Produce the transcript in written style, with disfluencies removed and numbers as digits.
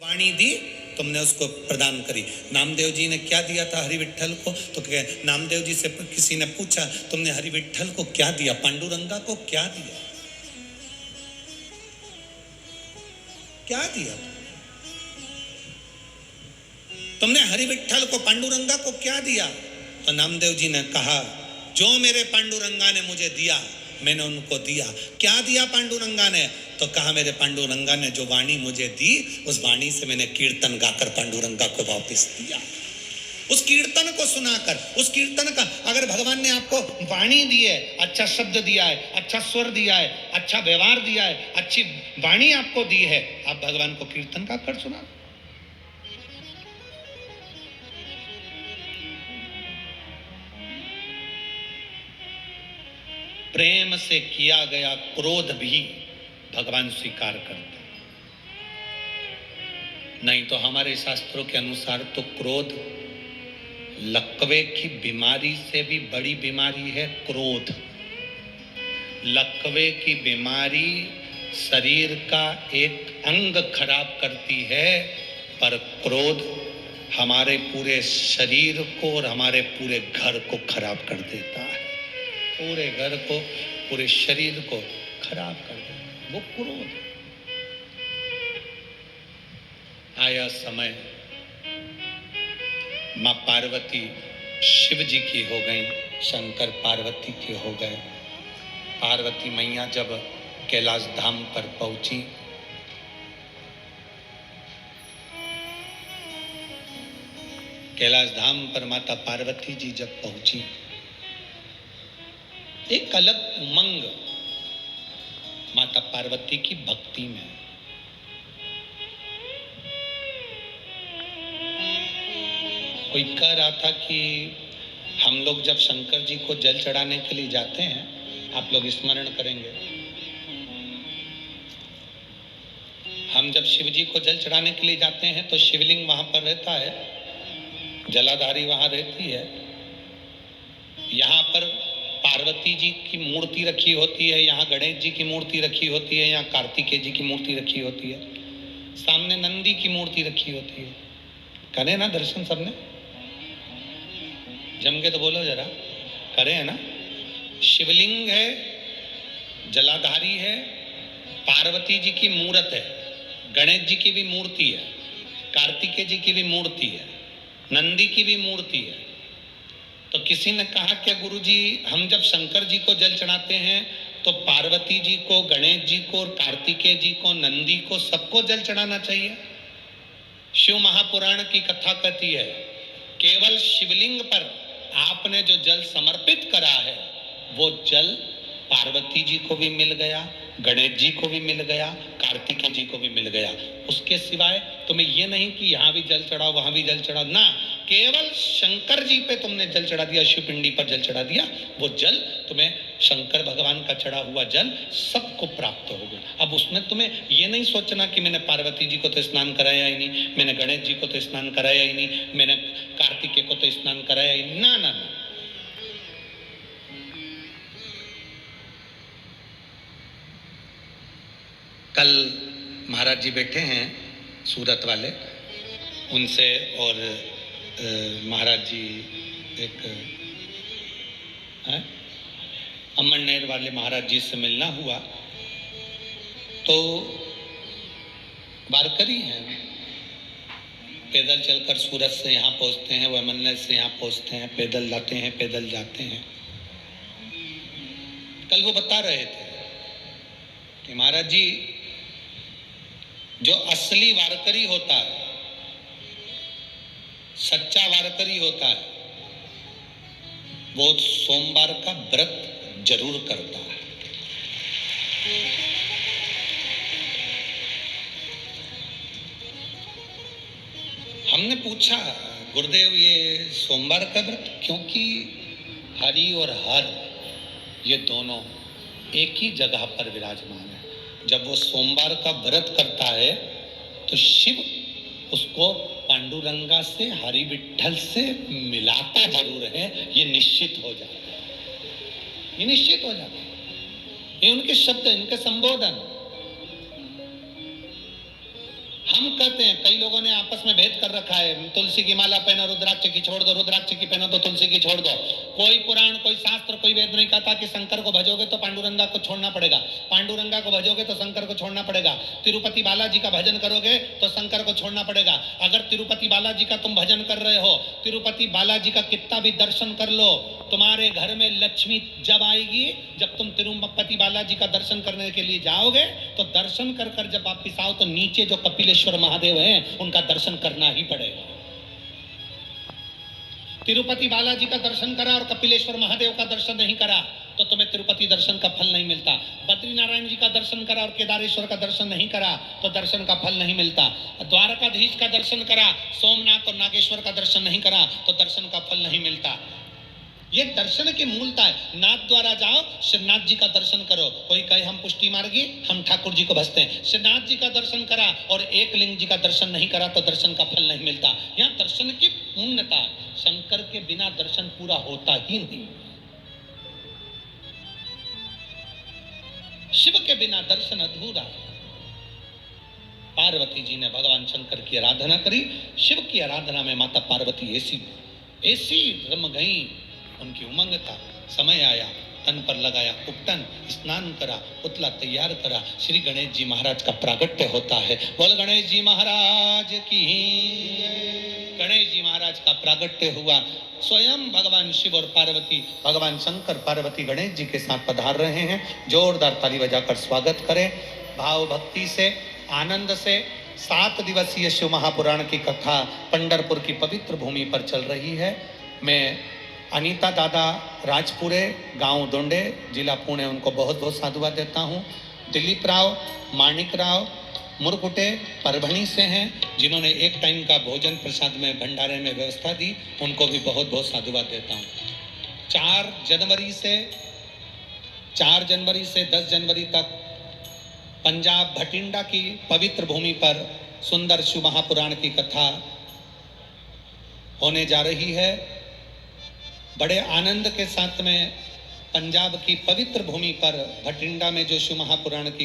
वाणी दी, तुमने उसको प्रदान करी। नामदेव जी ने क्या दिया था हरि विट्ठल को? तो कहे, नामदेव जी से किसी ने पूछा, तुमने हरि विट्ठल को क्या दिया, पांडुरंगा को क्या दिया, क्या दिया तुमने हरि विट्ठल को, पांडुरंगा को क्या दिया? तो नामदेव जी ने कहा, जो मेरे पांडुरंगा ने मुझे दिया मैंने उनको दिया। क्या दिया पांडुरंगा ने? तो कहा, मेरे पांडुरंगा ने जो वाणी मुझे दी, उस वाणी से मैंने कीर्तन गाकर पांडुरंगा को वापस दिया। उस कीर्तन को सुनाकर, उस कीर्तन का, अगर भगवान ने आपको वाणी दी है, अच्छा शब्द दिया है, अच्छा स्वर दिया है, अच्छा व्यवहार दिया है, अच्छी वाणी आपको दी है, आप भगवान को कीर्तन गाकर सुना। प्रेम से किया गया क्रोध भी भगवान स्वीकार करते, नहीं तो हमारे शास्त्रों के अनुसार तो क्रोध लकवे की बीमारी से भी बड़ी बीमारी है। क्रोध, लकवे की बीमारी शरीर का एक अंग खराब करती है, पर क्रोध हमारे पूरे शरीर को और हमारे पूरे घर को खराब कर देता है, पूरे घर को, पूरे शरीर को खराब कर देता वो क्रोध। आया समय, माँ पार्वती शिव जी की हो गई, शंकर पार्वती के हो गए। पार्वती मैया जब कैलाश धाम पर पहुंची, कैलाश धाम पर माता पार्वती जी जब पहुंची, एक अलग उमंग माता पार्वती की भक्ति में। कोई कह रहा था कि हम लोग जब शंकर जी को जल चढ़ाने के लिए जाते हैं, आप लोग स्मरण करेंगे, हम जब शिव जी को जल चढ़ाने के लिए जाते हैं तो शिवलिंग वहां पर रहता है, जलाधारी वहां रहती है, यहाँ पर पार्वती जी की मूर्ति रखी होती है, यहाँ गणेश जी की मूर्ति रखी होती है, यहाँ कार्तिकेय जी की मूर्ति रखी होती है, सामने नंदी की मूर्ति रखी होती है। करे ना दर्शन सबने? जम के तो बोलो जरा, करे है ना? शिवलिंग है, जलाधारी है, पार्वती जी की मूर्त है, गणेश जी की भी मूर्ति है, कार्तिकेय जी की भी मूर्ति है, नंदी की भी मूर्ति है। तो किसी ने कहा कि गुरुजी, हम जब शंकर जी को जल चढ़ाते हैं तो पार्वती जी को, गणेश जी को, कार्तिकेय जी को, नंदी को, सबको जल चढ़ाना चाहिए। शिव महापुराण की कथा कहती है, केवल शिवलिंग पर आपने जो जल समर्पित करा है, वो जल पार्वती जी को भी मिल गया, गणेश जी को भी मिल गया, कार्तिकेय जी को भी मिल गया। उसके सिवाय तुम्हें ये नहीं कि यहाँ भी जल चढ़ाओ, वहां भी जल चढ़ाओ, ना, केवल शंकर जी पे तुमने जल चढ़ा दिया, शिव पिंडी पर जल चढ़ा दिया, वो जल तुम्हें, शंकर भगवान का चढ़ा हुआ जल सबको प्राप्त हो गया। अब उसमें तुम्हें ये नहीं सोचना कि मैंने पार्वती जी को तो स्नान कराया ही नहीं, मैंने गणेश जी को तो स्नान कराया ही नहीं, मैंने कार्तिकेय को तो स्नान कराया ही नहीं, ना ना ना। कल महाराज जी बैठे हैं सूरत वाले, उनसे और महाराज जी एक अमरनेर वाले महाराज जी से मिलना हुआ। तो वारकरी हैं, पैदल चलकर सूरत से यहाँ पहुँचते हैं, वह अमरनेर से यहाँ पहुँचते हैं, पैदल लाते हैं, पैदल जाते हैं। कल वो बता रहे थे कि महाराज जी, जो असली वारकरी होता है, सच्चा वारकरी होता है, वो सोमवार का व्रत जरूर करता है। हमने पूछा, गुरुदेव ये सोमवार का व्रत, क्योंकि हरि और हर ये दोनों एक ही जगह पर विराजमान है। जब वो सोमवार का व्रत करता है तो शिव उसको पांडुरंगा से, हरि विट्ठल से मिलाता जरूर है, ये निश्चित हो जाता है, ये निश्चित हो जाता है। ये उनके शब्द, इनके संबोधन। हम कहते हैं, कई लोगों ने आपस में भेद कर रखा है, तुलसी की माला पहनो, रुद्राक्ष की छोड़ दो, रुद्राक्ष की पहनो तो तुलसी की छोड़ दो। कोई पुराण, कोई शास्त्र, कोई वेद नहीं कहता कि शंकर को भजोगे तो पांडुरंगा को छोड़ना पड़ेगा, पांडुरंगा को भजोगे तो शंकर को छोड़ना पड़ेगा, तिरुपति बालाजी का भजन करोगे तो शंकर को छोड़ना पड़ेगा। अगर तिरुपति बालाजी का तुम भजन कर रहे हो, तिरुपति बालाजी का कितना भी दर्शन कर लो, तुम्हारे घर में लक्ष्मी जब आएगी, जब तुम तिरुपति बालाजी का दर्शन करने के लिए जाओगे तो दर्शन कर कर जब वापिस आओ तो नीचे जो कपिलेश्वर महादेव हैं उनका दर्शन करना ही पड़ेगा। तिरुपति बालाजी का दर्शन करा और कपिलेश्वर महादेव का दर्शन नहीं करा तो तुम्हें तिरुपति दर्शन का फल नहीं मिलता। बद्रीनारायण जी का दर्शन करा और केदारेश्वर का दर्शन नहीं करा तो दर्शन का फल नहीं मिलता। द्वारकाधीश का दर्शन करा, सोमनाथ और नागेश्वर का दर्शन नहीं करा तो दर्शन का फल नहीं मिलता। ये दर्शन की मूलता है। नाथ द्वारा जाओ, श्रीनाथ जी का दर्शन करो। कोई कहे हम पुष्टि मार्गी, हम ठाकुर जी को भजते हैं। श्रीनाथ जी का दर्शन करा और एक लिंग जी का दर्शन नहीं करा तो दर्शन का फल नहीं मिलता। यहाँ दर्शन की पूर्णता, शंकर के बिना दर्शन पूरा होता ही नहीं। शिव के बिना दर्शन अधूरा। पार्वती जी ने भगवान शंकर की आराधना करी। शिव की आराधना में माता पार्वती ऐसी रम गई, उनकी उमंग था। समय आया, तन पर लगाया उपटन, स्नान करा, पुतला तैयार करा, श्री गणेश जी महाराज का प्रागट्य होता है। बोल गणेश जी महाराज की। गणेश जी महाराज का प्रागट्य हुआ। स्वयं भगवान शिव और पार्वती, भगवान शंकर पार्वती गणेश जी के साथ पधार रहे हैं। जोरदार ताली बजाकर स्वागत करें, भाव भक्ति से, आनंद से। 7 दिवसीय शिव महापुराण की कथा पंढरपुर की पवित्र भूमि पर चल रही है। मैं अनीता दादा राजपुरे, गांव दोंडे, जिला पुणे, उनको बहुत बहुत साधुवाद देता हूं। दिलीप राव, माणिक राव मुरकुटे परभणी से हैं, जिन्होंने एक टाइम का भोजन प्रसाद में भंडारे में व्यवस्था दी, उनको भी बहुत बहुत साधुवाद देता हूं। 4 जनवरी से 10 जनवरी तक पंजाब भटिंडा की पवित्र भूमि पर सुंदर शिव महापुराण की कथा होने जा रही है। बड़े आनंद के साथ में पंजाब की पवित्र भूमि पर भटिंडा में जो शिव महापुराण की